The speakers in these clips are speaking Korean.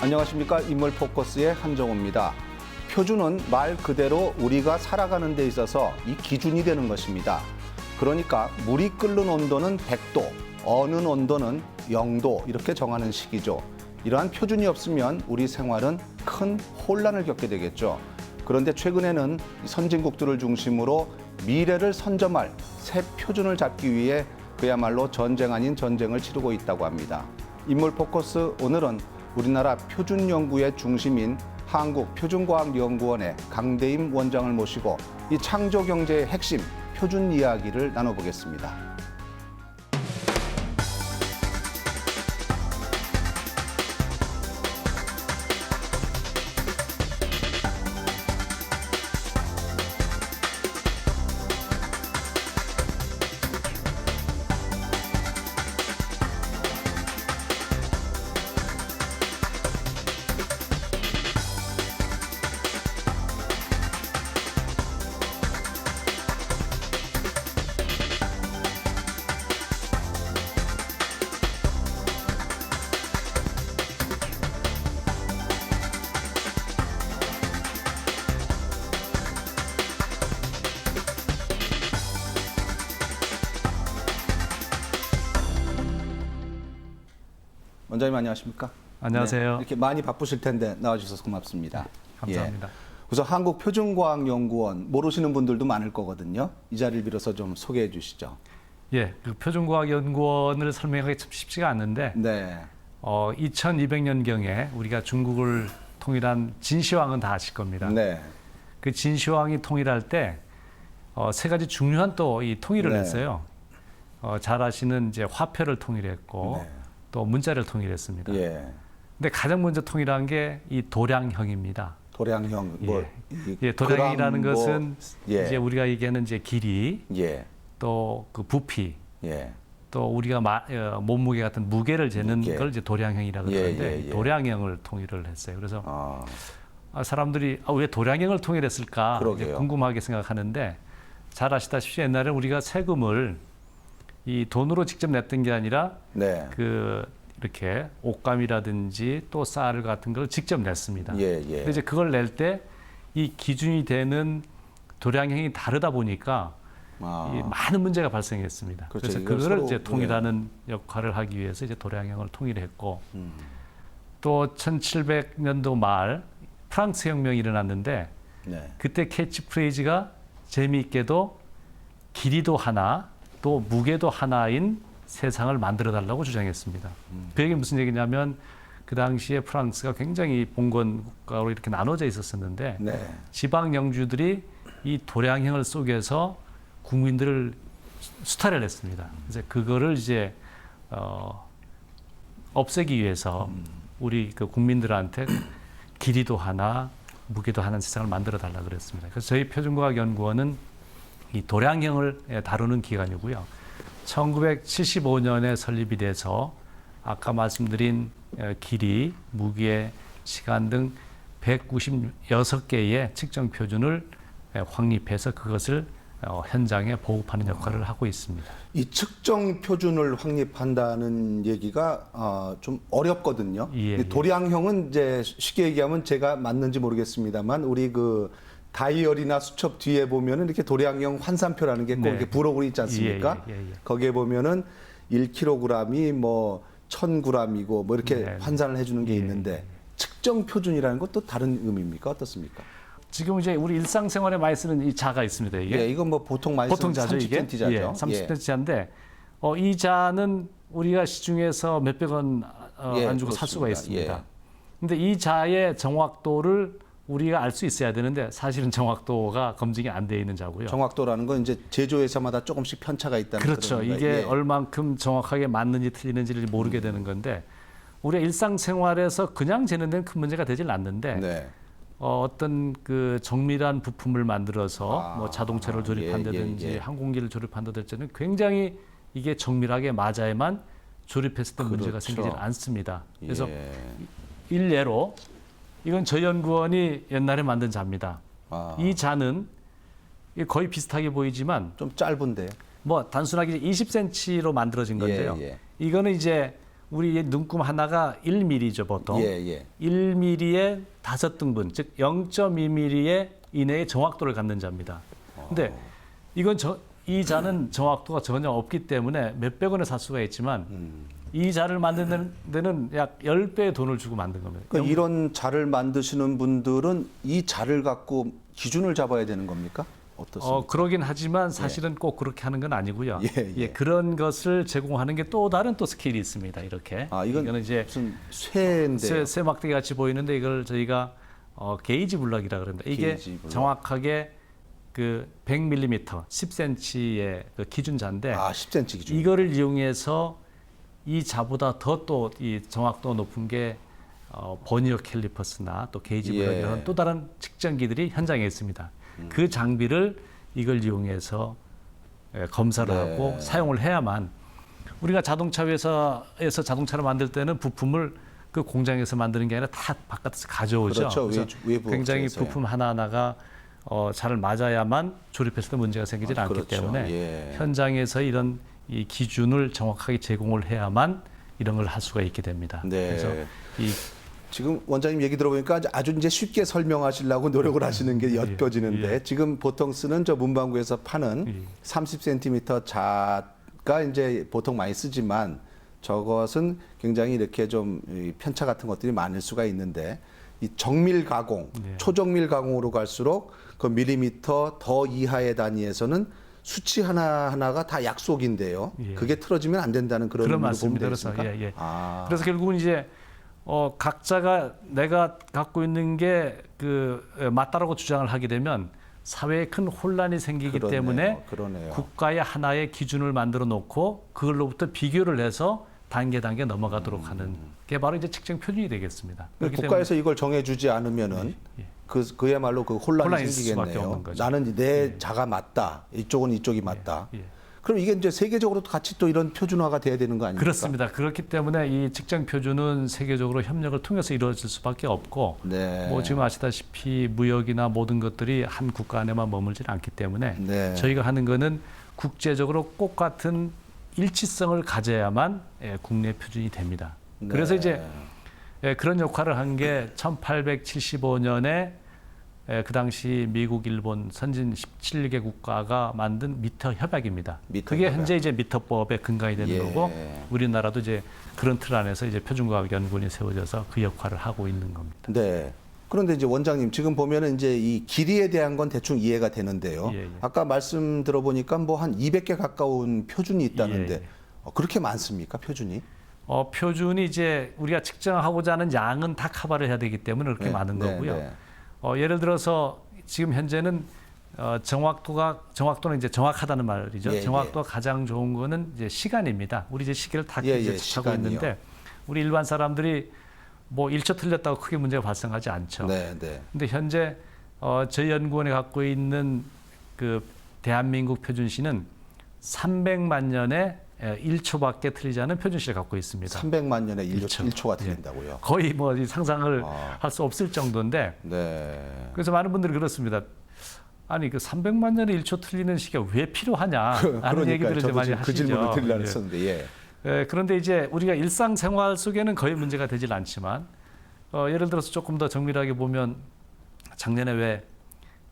안녕하십니까. 인물 포커스의 한정호입니다. 표준은 말 그대로 우리가 살아가는 데 있어서 이 기준이 되는 것입니다. 그러니까 물이 끓는 온도는 100도, 어는 온도는 0도 이렇게 정하는 식이죠. 이러한 표준이 없으면 우리 생활은 큰 혼란을 겪게 되겠죠. 그런데 최근에는 선진국들을 중심으로 미래를 선점할 새 표준을 잡기 위해 그야말로 전쟁 아닌 전쟁을 치르고 있다고 합니다. 인물 포커스 오늘은 우리나라 표준 연구의 중심인 한국표준과학연구원의 강대임 원장을 모시고 이 창조 경제의 핵심 표준 이야기를 나눠보겠습니다. 원장님 안녕하십니까? 안녕하세요. 네, 이렇게 많이 바쁘실 텐데 나와주셔서 고맙습니다. 감사합니다. 예. 우선 한국표준과학연구원 모르시는 분들도 많을 거거든요. 이 자리를 빌어서 좀 소개해 주시죠. 예, 그 표준과학연구원을 설명하기 참 쉽지가 않는데, 네. 2200년경에 우리가 중국을 통일한 진시황은 다 아실 겁니다. 네. 그 진시황이 통일할 때 세 가지 중요한 또 이 통일을 네. 했어요. 잘 아시는 이제 화폐를 통일했고 네. 또 문자를 통일했습니다. 예. 근데 가장 먼저 통일한 게 이 도량형입니다. 도량형 뭐 예, 도량이라는 그람, 것은 예. 이제 우리가 얘기하는 이제 길이, 예. 또 그 부피, 예. 또 우리가 몸무게 같은 무게를 재는 무게. 걸 이제 도량형이라고 그러는데 예, 예. 도량형을 통일을 했어요. 그래서 사람들이 왜 도량형을 통일했을까 이제 궁금하게 생각하는데, 잘 아시다시피 옛날에 우리가 세금을 이 돈으로 직접 냈던 게 아니라 네. 그 이렇게 옷감이라든지 또 쌀 같은 걸 직접 냈습니다. 예, 예. 근데 이제 그걸 낼 때 이 기준이 되는 도량형이 다르다 보니까 이 많은 문제가 발생했습니다. 그렇죠. 그래서 그거를 이제 예. 통일하는 역할을 하기 위해서 이제 도량형을 통일했고, 또 1700년도 말 프랑스 혁명이 일어났는데, 네. 그때 캐치프레이즈가 재미있게도 길이도 하나, 또 무게도 하나인 세상을 만들어 달라고 주장했습니다. 그 얘기 무슨 얘기냐면, 그 당시에 프랑스가 굉장히 봉건 국가로 이렇게 나눠져 있었었는데, 네. 지방 영주들이 이 도량형을 속여서 국민들을 수탈을 했습니다. 그래서 그거를 이제 없애기 위해서 우리 그 국민들한테 길이도 하나, 무게도 하나인 세상을 만들어 달라 그랬습니다. 그래서 저희 표준과학연구원은 이 도량형을 다루는 기관이고요. 1975년에 설립이 돼서 아까 말씀드린 길이, 무게, 시간 등 196개의 측정 표준을 확립해서 그것을 현장에 보급하는 역할을 하고 있습니다. 이 측정 표준을 확립한다는 얘기가 좀 어렵거든요. 예. 도량형은 이제 쉽게 얘기하면 제가 맞는지 모르겠습니다만 우리 그 다이어리나 수첩 뒤에 보면은 이렇게 도량형 환산표라는 게 꼭 네. 이렇게 부록으로 있지 않습니까? 예. 거기에 보면은 1kg이 뭐 1000g이고 뭐 이렇게 네. 환산을 해주는 게 있는데 측정 표준이라는 것도 다른 의미입니까? 어떻습니까? 지금 이제 우리 일상생활에 많이 쓰는 이 자가 있습니다. 이게 이건 뭐 보통 많이 보통 쓰는 자죠, 이게. 30cm 자죠. 예, 30cm 자인데 이 자는 우리가 시중에서 몇백 원 안 주고 살 수가 있습니다. 근데 이 자의 정확도를 우리가 알 수 있어야 되는데 사실은 정확도가 검증이 안 돼 있는 자고요. 정확도라는 건 이제 제조회사마다 조금씩 편차가 있다는 그렇죠. 그런 이게 예. 얼만큼 정확하게 맞는지 틀리는지를 모르게 되는 건데, 우리가 일상생활에서 그냥 재는 데는 큰 문제가 되질 않는데 네. 어떤 그 정밀한 부품을 만들어서 뭐 자동차를 조립한다든지 예. 항공기를 조립한다든지는 굉장히 이게 정밀하게 맞아야만 조립했을 때 문제가 생기질 않습니다. 그래서 일례로 이건 저희 연구원이 옛날에 만든 자입니다. 이 자는 거의 비슷하게 보이지만 좀 짧은데요. 뭐 단순하게 20cm로 만들어진 건데요. 예. 이거는 이제 우리 눈금 하나가 1mm죠 보통. 예, 예. 1mm의 5등분, 즉 0.2mm 이내의 정확도를 갖는 자입니다. 근데 이건 이 자는 정확도가 전혀 없기 때문에 몇백 원에 살 수가 있지만 이 자를 만드는 데는 약 10배의 돈을 주고 만든 겁니다. 그러니까 이런 자를 만드시는 분들은 이 자를 갖고 기준을 잡아야 되는 겁니까? 어떻습니까? 그러긴 하지만 사실은 꼭 그렇게 하는 건 아니고요. 예. 그런 것을 제공하는 게 또 다른 또 스케일이 있습니다. 이렇게. 이거는 이제 무슨 쇠인데요. 쇠 막대기 같이 보이는데 이걸 저희가 게이지 블럭이라 그럽니다. 이게 게이지 블럭. 정확하게 그 100mm, 10cm의 그 기준자인데 10cm 기준. 이거를 이용해서 이 자보다 더 또 이 정확도 높은 게 버니어 캘리퍼스나 또 게이지 블럭이라는 또 다른 측정기들이 현장에 있습니다. 그 장비를 이걸 이용해서 검사를 하고 사용을 해야만 우리가 자동차 회사에서 자동차를 만들 때는 부품을 그 공장에서 만드는 게 아니라 다 바깥에서 가져오죠. 그렇죠. 그래서 외부 굉장히 업체에서요. 부품 하나하나가 잘 맞아야만 조립했을 때 문제가 생기지 않기 그렇죠. 때문에 현장에서 이런 이 기준을 정확하게 제공을 해야만 이런 걸 할 수가 있게 됩니다. 네. 그래서 이 지금 원장님 얘기 들어보니까 아주 이제 쉽게 설명하시려고 노력을 하시는 게 엿보지는데 지금 보통 쓰는 저 문방구에서 파는 30cm 자가 이제 보통 많이 쓰지만 저것은 굉장히 이렇게 좀 편차 같은 것들이 많을 수가 있는데 이 정밀 가공, 초정밀 가공으로 갈수록 그 밀리미터 더 이하의 단위에서는 수치 하나하나가 다 약속인데요. 그게 틀어지면 안 된다는 그런 의미로 보면 맞습니다. 되겠습니까? 그래서 결국은 이제 각자가 내가 갖고 있는 게 그 맞다라고 주장을 하게 되면 사회에 큰 혼란이 생기기 때문에 국가의 하나의 기준을 만들어 놓고 그걸로부터 비교를 해서 단계 넘어가도록 하는 게 바로 이제 측정 표준이 되겠습니다. 국가에서 이걸 정해주지 않으면은 그야말로 그 혼란이 생기겠네요. 나는 내 자가 맞다. 이쪽은 이쪽이 맞다. 그럼 이게 이제 세계적으로 같이 또 이런 표준화가 돼야 되는 거 아닙니까? 그렇습니다. 그렇기 때문에 이 측정 표준은 세계적으로 협력을 통해서 이루어질 수밖에 없고, 뭐 지금 아시다시피 무역이나 모든 것들이 한 국가 안에만 머물지 않기 때문에 저희가 하는 거는 국제적으로 꼭 같은 일치성을 가져야만 국내 표준이 됩니다. 그래서 이제 그런 역할을 한 게 1875년에 그 당시 미국, 일본 선진 17개 국가가 만든 미터 협약입니다. 그게 현재 이제 미터법의 근간이 되는 거고 우리나라도 이제 그런 틀 안에서 이제 표준과학연구원이 세워져서 그 역할을 하고 있는 겁니다. 네. 그런데 이제 원장님 지금 보면은 이제 이 길이에 대한 건 대충 이해가 되는데요. 아까 말씀 들어보니까 뭐 한 200개 가까운 표준이 있다는데 그렇게 많습니까, 표준이? 표준이 이제 우리가 측정하고자 하는 양은 다 커버를 해야 되기 때문에 그렇게 많은 거고요. 예를 들어서 지금 현재는 정확도는 이제 정확하다는 말이죠. 정확도가 가장 좋은 거는 이제 시간입니다. 우리 이제 시계를 다 이제 하고 있는데 우리 일반 사람들이 뭐 1초 틀렸다고 크게 문제가 발생하지 않죠. 근데 현재 저희 연구원이 갖고 있는 그 대한민국 표준시는 300만 년에 1초밖에 틀리지 않은 표준시를 갖고 있습니다. 300만 년에 1초가 틀린다고요? 거의 뭐 상상을 할 수 없을 정도인데 그래서 많은 분들이 그렇습니다. 아니 그 300만 년에 1초 틀리는 시계가 왜 필요하냐 하는 얘기들을 이제 많이 하시죠. 그 질문을 드리려고 했었는데 그런데 이제 우리가 일상생활 속에는 거의 문제가 되질 않지만 예를 들어서 조금 더 정밀하게 보면 작년에 왜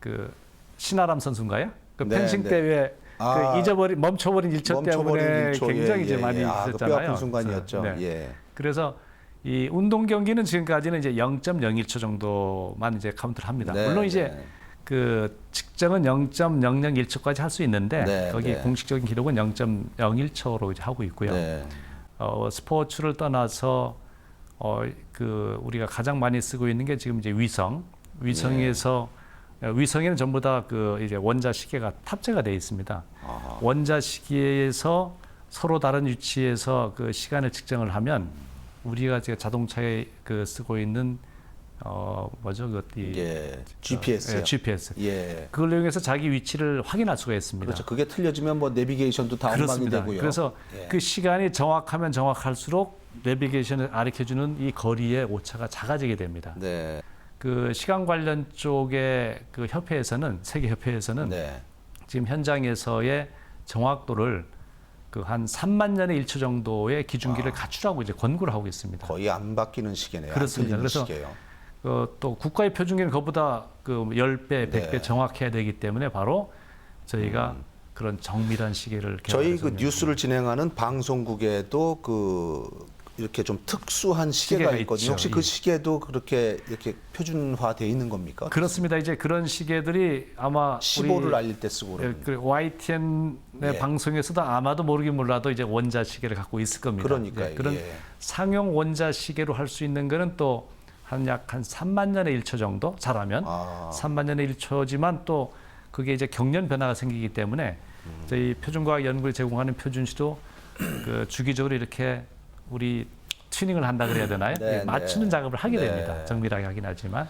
그 신아람 선수인가요? 그 펜싱 대회 그 멈춰버린 1초 때문에 굉장히 이제 많이 있었잖아요. 그 뼈 아픈 순간이었죠. 그래서 이 운동 경기는 지금까지는 이제 0.01초 정도만 이제 카운트를 합니다. 물론 이제 그 측정은 0.001초까지 할 수 있는데 거기 공식적인 기록은 0.01초로 이제 하고 있고요. 스포츠를 떠나서 그 우리가 가장 많이 쓰고 있는 게 지금 이제 위성에서 위성에는 전부 다 그 이제 원자 시계가 탑재가 되어 있습니다. 원자 시계에서 서로 다른 위치에서 그 시간을 측정을 하면 우리가 지금 자동차에 그 쓰고 있는 뭐죠? GPS요. GPS. 그걸 이용해서 자기 위치를 확인할 수가 있습니다. 그렇죠. 그게 틀려지면 뭐 내비게이션도 다 엉망이 되고요. 그래서 그 시간이 정확하면 정확할수록 내비게이션을 가리켜주는 이 거리의 오차가 작아지게 됩니다. 그 시간 관련 쪽의 그 협회에서는 세계 협회에서는 지금 현장에서의 정확도를 그 한 3만 년에 1초 정도의 기준기를 갖추라고 이제 권고를 하고 있습니다. 거의 안 바뀌는 시계네요. 그렇습니다. 안 그래서 시계요. 또 국가의 표준기는 그것보다 그 10배, 100배 네. 정확해야 되기 때문에 바로 저희가 그런 정밀한 시계를 저희 개발해서 그 뉴스를 진행하는 방송국에도 이렇게 좀 특수한 시계가 시계가 있거든요. 있죠. 혹시 그 예. 시계도 그렇게 이렇게 표준화되어 있는 겁니까? 그렇습니다. 이제 그런 시계들이 아마 15를 알릴 때 쓰고 그러는. YTN의 예. 방송에서도 아마도 모르긴 몰라도 이제 원자 시계를 갖고 있을 겁니다. 그러니까요. 네, 그런 예. 상용 원자 시계로 할 수 있는 거는 또 약 한 3만 년에 1초 정도 잘하면 3만 년에 1초지만 또 그게 이제 경련 변화가 생기기 때문에 저희 표준과학 연구를 제공하는 표준시도 그 주기적으로 이렇게 우리 튜닝을 한다 그래야 되나요? 네, 맞추는 네. 작업을 하게 네. 됩니다. 정밀하게 하긴 하지만.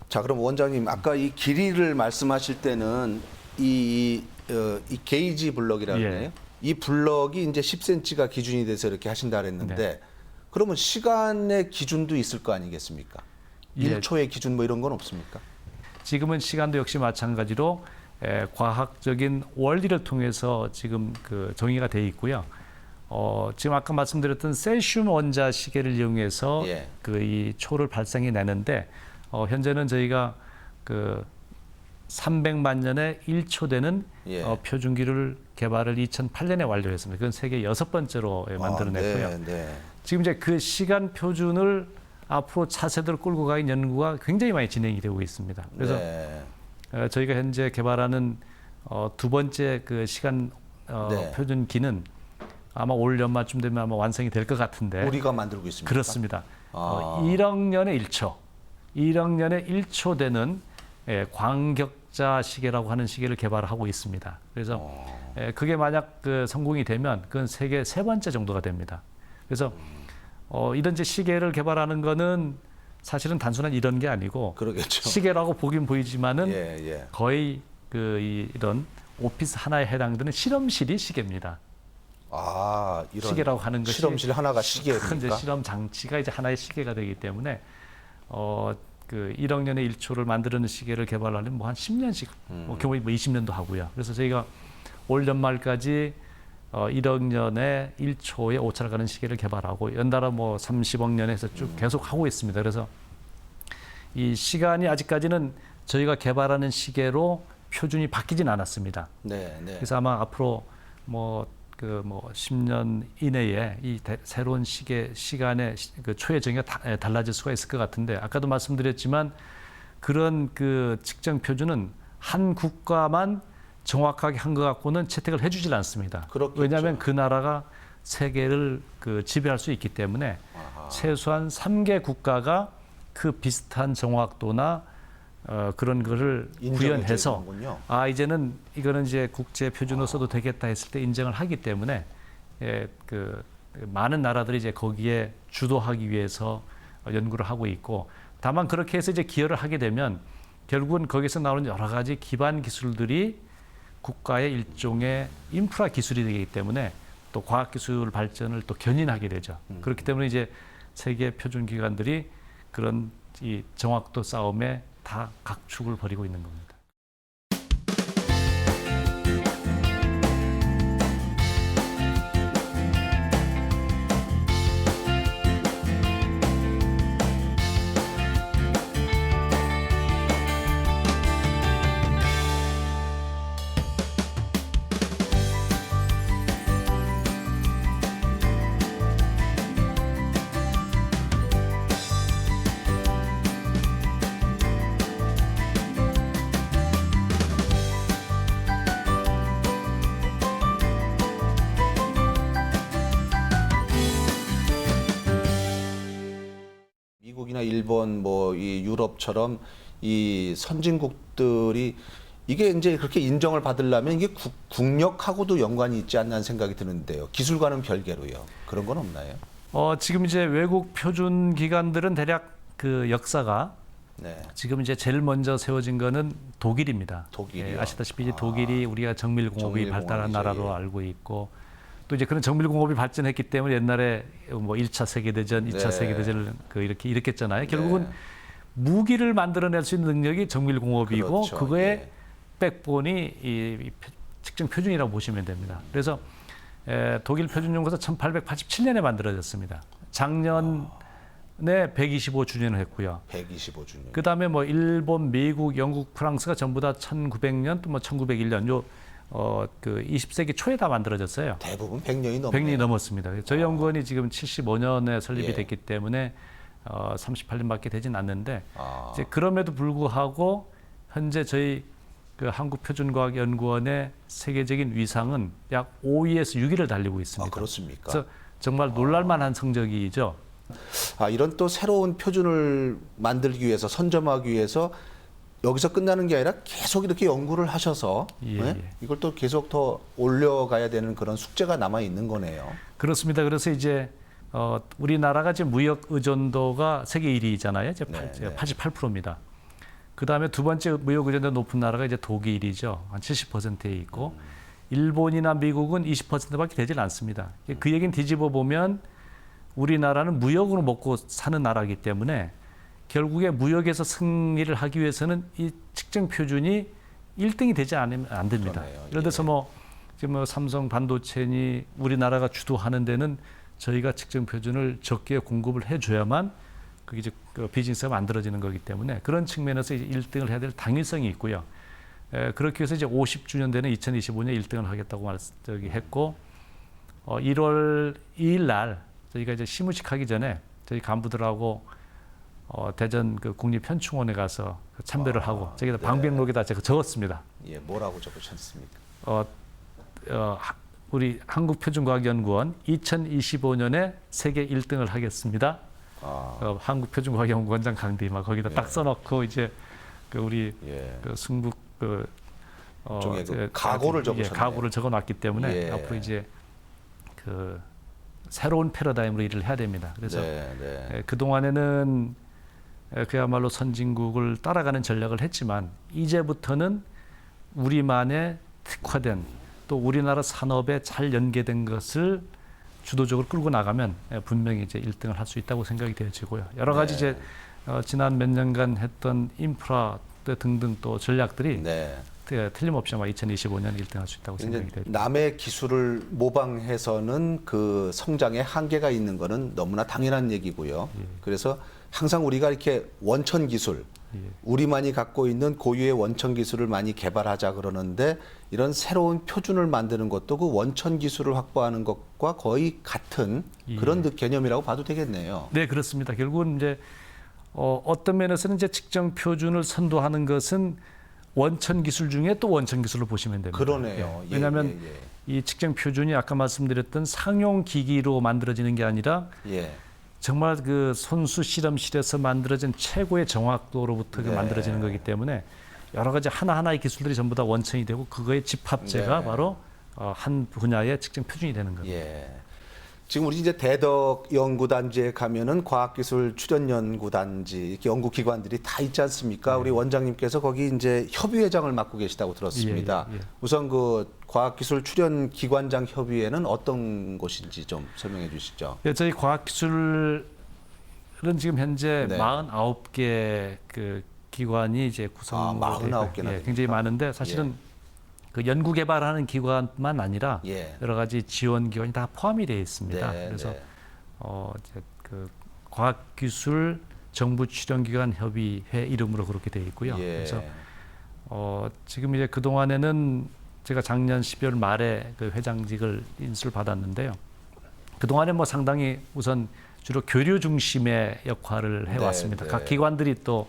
자, 그럼 원장님 아까 이 길이를 말씀하실 때는 이 게이지 블럭이라고 예. 하나요? 이 블럭이 이제 10cm가 기준이 돼서 이렇게 하신다 그랬는데 네. 그러면 시간의 기준도 있을 거 아니겠습니까? 예. 1초의 기준 뭐 이런 건 없습니까? 지금은 시간도 역시 마찬가지로 과학적인 원리를 통해서 지금 그 정의가 돼 있고요. 지금 아까 말씀드렸던 세슘 원자 시계를 이용해서 예. 그 이 초를 발생해 내는데 현재는 저희가 그 300만 년에 1초 되는 예. 표준기를 개발을 2008년에 완료했습니다. 그건 세계 6번째로 만들어냈고요. 네, 네. 지금 이제 그 시간 표준을 앞으로 차세대로 끌고 가는 연구가 굉장히 많이 진행이 되고 있습니다. 그래서 네. 저희가 현재 개발하는 두 번째 그 시간 네. 표준기는 아마 올 연말쯤 되면 아마 완성이 될 것 같은데. 우리가 만들고 있습니다. 그렇습니다. 아. 1억 년에 1초, 1억 년에 1초 되는 광격자 시계라고 하는 시계를 개발하고 있습니다. 그래서 그게 만약 그 성공이 되면 그건 세계 세 번째 정도가 됩니다. 그래서 이런 이제 시계를 개발하는 거는 사실은 단순한 이런 게 아니고 그러겠죠. 시계라고 보긴 보이지만은 예, 예. 거의 이런 오피스 하나에 해당되는 실험실이 시계입니다. 아, 이런 시계라고 하는 것이 실험실 하나가 큰 이제 시계입니까? 실험 장치가 이제 하나의 시계가 되기 때문에 그 1억 년에 1초를 만드는 시계를 개발하려면 뭐 한 10년씩 뭐 경우 뭐 20년도 하고요. 그래서 저희가 올 연말까지 1억 년에 1초에 오차를 가는 시계를 개발하고 연달아 뭐 30억 년에서 쭉 계속 하고 있습니다. 그래서 이 시간이 아직까지는 저희가 개발하는 시계로 표준이 바뀌진 않았습니다. 네, 네. 그래서 아마 앞으로 뭐 10년 이내에 이 새로운 시간의 그 초의 정의가 달라질 수가 있을 것 같은데 아까도 말씀드렸지만 그런 그 측정 표준은 한 국가만 정확하게 한 것 갖고는 채택을 해주질 않습니다. 그렇겠죠. 왜냐하면 그 나라가 세계를 그 지배할 수 있기 때문에 아하. 최소한 3개 국가가 그 비슷한 정확도나 그런 거를 인정해 구현해서 주는군요. 이제는 이거는 이제 국제 표준으로 써도 되겠다 했을 때 인정을 하기 때문에 그 많은 나라들이 이제 거기에 주도하기 위해서 연구를 하고 있고 다만 그렇게 해서 이제 기여를 하게 되면 결국은 거기서 나오는 여러 가지 기반 기술들이 국가의 일종의 인프라 기술이 되기 때문에 또 과학 기술 발전을 또 견인하게 되죠. 그렇기 때문에 이제 세계 표준 기관들이 그런 이 정확도 싸움에 다 각축을 벌이고 있는 겁니다. 미국이나 일본 뭐 이 유럽처럼 이 선진국들이 이게 이제 그렇게 인정을 받으려면 이게 국력하고도 연관이 있지 않나 생각이 드는데요. 기술과는 별개로요. 그런 건 없나요? 지금 이제 외국 표준 기관들은 대략 그 역사가 네. 지금 이제 제일 먼저 세워진 거는 독일입니다. 독일이요? 아시다시피 이제 독일이 우리가 정밀공업이 발달한 정밀공업이죠. 나라로 예. 알고 있고 또 이제 그런 정밀공업이 발전했기 때문에 옛날에 뭐 1차 세계대전, 2차 네. 세계대전을 이렇게 일으켰잖아요. 결국은 네. 무기를 만들어낼 수 있는 능력이 정밀공업이고 그렇죠. 그거의 예. 백본이 이 측정 표준이라고 보시면 됩니다. 그래서 독일 표준연구소 1887년에 만들어졌습니다. 작년에 125주년을 했고요. 125주년. 그다음에 뭐 일본, 미국, 영국, 프랑스가 전부 다 1900년 또 뭐 1901년 그 20세기 초에 다 만들어졌어요. 대부분 100년이 넘네요. 100년이 넘었습니다. 저희 연구원이 지금 75년에 설립이 예. 됐기 때문에 38년밖에 되진 않는데 아. 이제 그럼에도 불구하고 현재 저희 그 한국표준과학연구원의 세계적인 위상은 약 5위에서 6위를 달리고 있습니다. 아, 그렇습니까? 그래서 정말 놀랄만한 성적이죠. 이런 또 새로운 표준을 만들기 위해서 선점하기 위해서 여기서 끝나는 게 아니라 계속 이렇게 연구를 하셔서 예, 네? 예. 이걸 또 계속 더 올려가야 되는 그런 숙제가 남아 있는 거네요. 그렇습니다. 그래서 이제 우리나라가 지금 무역 의존도가 세계 1위잖아요. 이제 네, 네. 88%입니다. 그 다음에 두 번째 무역 의존도 높은 나라가 이제 독일이죠. 한 70%에 있고 일본이나 미국은 20%밖에 되질 않습니다. 그 얘기는 뒤집어 보면 우리나라는 무역으로 먹고 사는 나라이기 때문에 결국에 무역에서 승리를 하기 위해서는 이 측정 표준이 1등이 되지 않으면 안 됩니다. 그러네요. 예를 들어서 예. 지금 삼성 반도체니 우리나라가 주도하는 데는 저희가 측정 표준을 적게 공급을 해줘야만 그게 이제 그 비즈니스가 만들어지는 거기 때문에 그런 측면에서 이제 1등을 해야 될 당위성이 있고요. 그렇게 해서 이제 50주년 되는 2025년 1등을 하겠다고 했고 1월 2일 날 저희가 이제 시무식 하기 전에 저희 간부들하고 대전 그 국립현충원에 가서 참배를 하고 저기다 네. 방백록에다 제가 적었습니다. 예, 뭐라고 적으셨습니까? 우리 한국표준과학연구원 2025년에 세계 1등을 하겠습니다. 한국표준과학연구원장 강디 막 거기다 딱 써놓고 이제 그 우리 예. 그 승국 쪽에 그 각오를 적으셨네요. 각오를 적어놨기 때문에 예. 앞으로 이제 그 새로운 패러다임으로 일을 해야 됩니다. 그래서 네. 그 동안에는 그야말로 선진국을 따라가는 전략을 했지만 이제부터는 우리만의 특화된 또 우리나라 산업에 잘 연계된 것을 주도적으로 끌고 나가면 분명히 이제 1등을 할 수 있다고 생각이 되어지고요. 여러 가지 네. 이제 지난 몇 년간 했던 인프라 등등 또 전략들이 네. 틀림없이 아마 2025년 1등 할 수 있다고 생각이 이제 됩니다. 남의 기술을 모방해서는 그 성장에 한계가 있는 거는 너무나 당연한 얘기고요. 그래서 항상 우리가 이렇게 원천 기술, 우리만이 갖고 있는 고유의 원천 기술을 많이 개발하자 그러는데 이런 새로운 표준을 만드는 것도 그 원천 기술을 확보하는 것과 거의 같은 그런 개념이라고 봐도 되겠네요. 네, 그렇습니다. 결국은 이제 어떤 면에서는 이제 측정 표준을 선도하는 것은 원천 기술 중에 또 원천 기술을 보시면 됩니다. 그러네요. 예. 왜냐하면 이 측정 표준이 아까 말씀드렸던 상용 기기로 만들어지는 게 아니라 예. 정말 그 손수 실험실에서 만들어진 최고의 정확도로부터 네. 만들어지는 거기 때문에 여러 가지 하나하나의 기술들이 전부 다 원천이 되고 그거의 집합체가 네. 바로 한 분야의 측정 표준이 되는 겁니다. 예. 지금 우리 이제 대덕 연구단지에 가면은 과학기술 출연연구단지 이렇게 연구기관들이 다 있지 않습니까? 우리 원장님께서 거기 이제 협의회장을 맡고 계시다고 들었습니다. 예. 우선 그 과학기술 출연기관장 협의회는 어떤 곳인지 좀 설명해 주시죠. 예, 저희 과학기술은 지금 현재 네. 49개 그 기관이 이제 구성되고 49 개나 굉장히 많은데 사실은 그 연구 개발하는 기관만 아니라 예. 여러 가지 지원 기관이 다 포함이 되어 있습니다. 네, 그래서 네. 이제 그 과학기술 정부 출연기관 협의회 이름으로 그렇게 되어 있고요. 예. 그래서 지금 이제 그 동안에는 제가 작년 12월 말에 그 회장직을 인수를 받았는데요. 그 동안에 뭐 상당히 우선 주로 교류 중심의 역할을 해왔습니다. 네. 각 기관들이 또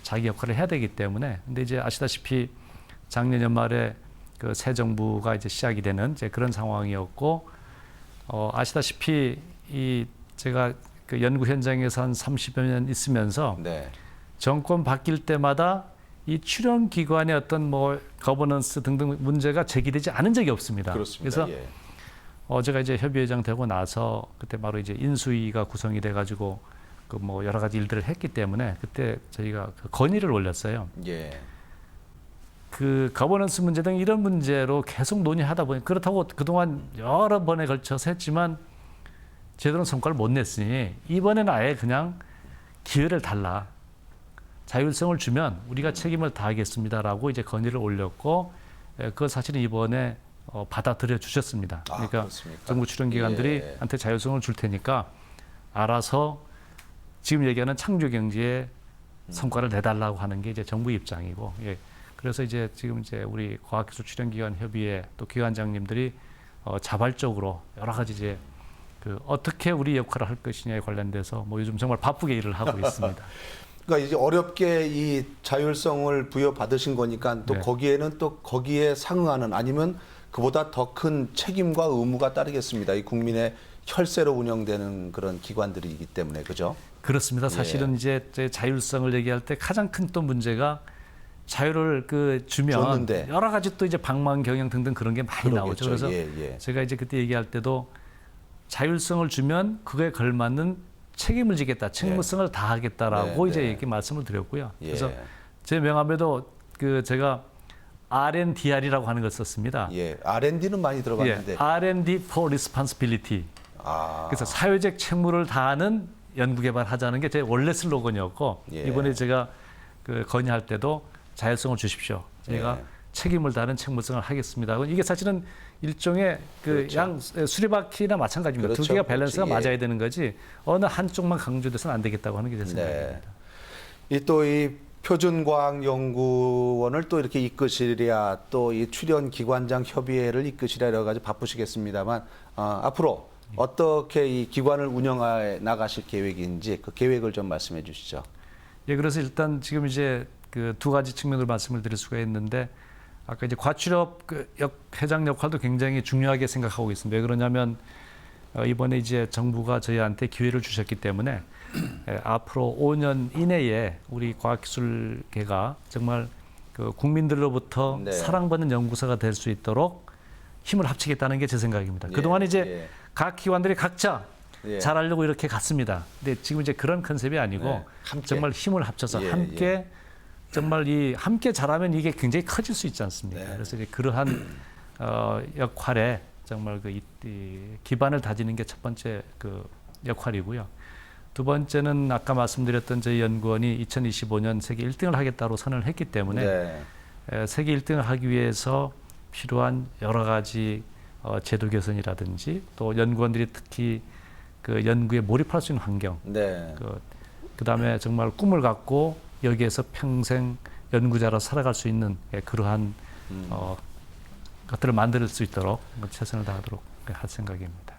자기 역할을 해야 되기 때문에. 근데 이제 아시다시피 작년 연말에 그 새 정부가 이제 시작이 되는 이제 그런 상황이었고, 아시다시피 제가 그 연구 현장에서 한 30여 년 있으면서 네. 정권 바뀔 때마다 이 출연 기관의 어떤 뭐 거버넌스 등등 문제가 제기되지 않은 적이 없습니다. 그렇습니다. 그래서 예. 제가 이제 협의회장 되고 나서 그때 바로 이제 인수위가 구성이 돼가지고 그 뭐 여러 가지 일들을 했기 때문에 그때 저희가 그 건의를 올렸어요. 예. 그 거버넌스 문제 등 이런 문제로 계속 논의하다 보니 그렇다고 그동안 여러 번에 걸쳐서 했지만 제대로 성과를 못 냈으니 이번에는 아예 그냥 기회를 달라. 자율성을 주면 우리가 책임을 다하겠습니다라고 이제 건의를 올렸고, 그 사실은 이번에 받아들여 주셨습니다. 그러니까 그렇습니까? 정부 출연기관들이 한테 자율성을 줄 테니까 알아서 지금 얘기하는 창조 경제에 성과를 내달라고 하는 게 이제 정부 입장이고, 예. 그래서 이제 지금 이제 우리 과학기술 출연기관 협의회 또 기관장님들이 자발적으로 여러 가지 이제 어떻게 우리 역할을 할 것이냐에 관련돼서 뭐 요즘 정말 바쁘게 일을 하고 있습니다. 그러니까 이제 어렵게 이 자율성을 부여받으신 거니까 또 네. 거기에는 또 거기에 상응하는 아니면 그보다 더 큰 책임과 의무가 따르겠습니다. 이 국민의 혈세로 운영되는 그런 기관들이기 때문에 그죠? 그렇습니다. 사실은 이제 자율성을 얘기할 때 가장 큰 또 문제가 자유를 주면 줬는데. 여러 가지 또 이제 방망 경영 등등 그런 게 많이 나오죠. 그래서 제가 이제 그때 얘기할 때도 자율성을 주면 그거에 걸맞는 책임을 지겠다, 책무성을 다하겠다라고 이제 이렇게 말씀을 드렸고요. 그래서 제 명함에도 제가 R&Dr이라고 하는 걸 썼습니다. R&D는 많이 들어봤는데. R&D for Responsibility. 그래서 사회적 책무를 다하는 연구개발하자는 게 제 원래 슬로건이었고 이번에 제가 건의할 때도 자율성을 주십시오. 제가 책임을 다하는 책무성을 하겠습니다. 이게 사실은 일종의 양 수리바퀴나 마찬가지입니다. 두 개가 밸런스가 맞아야 되는 거지 어느 한쪽만 강조돼서는 안 되겠다고 하는 게 제 생각입니다. 이 표준과학연구원을 또 이렇게 이끄시랴 또 이 출연기관장 협의회를 이끄시랴 여러 가지 바쁘시겠습니다만 앞으로 어떻게 이 기관을 운영해 나가실 계획인지 그 계획을 좀 말씀해 주시죠. 예, 그래서 일단 지금 이제 두 가지 측면으로 말씀을 드릴 수가 있는데 아까 이제 과출협 회장 역할도 굉장히 중요하게 생각하고 있습니다. 왜 그러냐면 이번에 이제 정부가 저희한테 기회를 주셨기 때문에 앞으로 5년 이내에 우리 과학기술계가 정말 국민들로부터 사랑받는 연구소가 될 수 있도록 힘을 합치겠다는 게 제 생각입니다. 그동안 이제 각 기관들이 각자 잘하려고 이렇게 갔습니다. 근데 지금 이제 그런 컨셉이 아니고 정말 힘을 합쳐서 함께 정말 함께 잘하면 이게 굉장히 커질 수 있지 않습니까? 그래서 이제 그러한 역할에 정말 기반을 다지는 게 첫 번째 역할이고요. 두 번째는 아까 말씀드렸던 저희 연구원이 2025년 세계 1등을 하겠다고 선언을 했기 때문에 세계 1등을 하기 위해서 필요한 여러 가지 제도 개선이라든지 또 연구원들이 특히 연구에 몰입할 수 있는 환경, 그다음에 정말 꿈을 갖고 여기에서 평생 연구자로 살아갈 수 있는 그러한 것들을 만들 수 있도록 최선을 다하도록 할 생각입니다.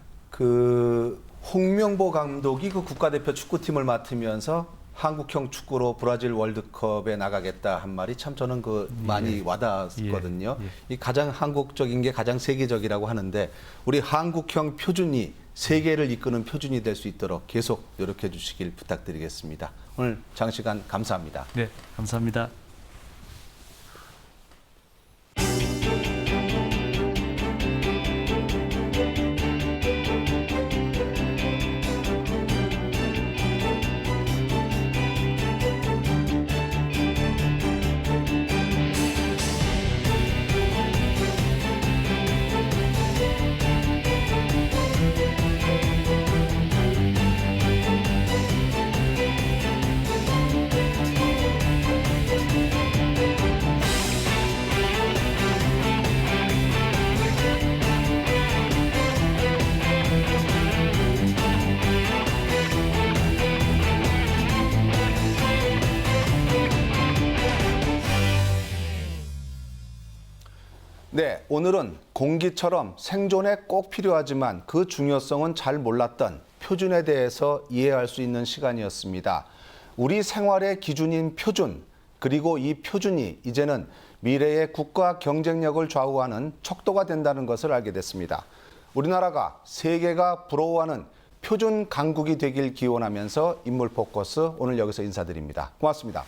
홍명보 감독이 국가대표 축구팀을 맡으면서 한국형 축구로 브라질 월드컵에 나가겠다 한 말이 참 저는 많이 와닿았거든요. 이 가장 한국적인 게 가장 세계적이라고 하는데 우리 한국형 표준이 세계를 이끄는 표준이 될 수 있도록 계속 노력해 주시길 부탁드리겠습니다. 오늘 장시간 감사합니다. 네, 감사합니다. 네, 오늘은 공기처럼 생존에 꼭 필요하지만 그 중요성은 잘 몰랐던 표준에 대해서 이해할 수 있는 시간이었습니다. 우리 생활의 기준인 표준, 그리고 이 표준이 이제는 미래의 국가 경쟁력을 좌우하는 척도가 된다는 것을 알게 됐습니다. 우리나라가 세계가 부러워하는 표준 강국이 되길 기원하면서 인물 포커스 오늘 여기서 인사드립니다. 고맙습니다.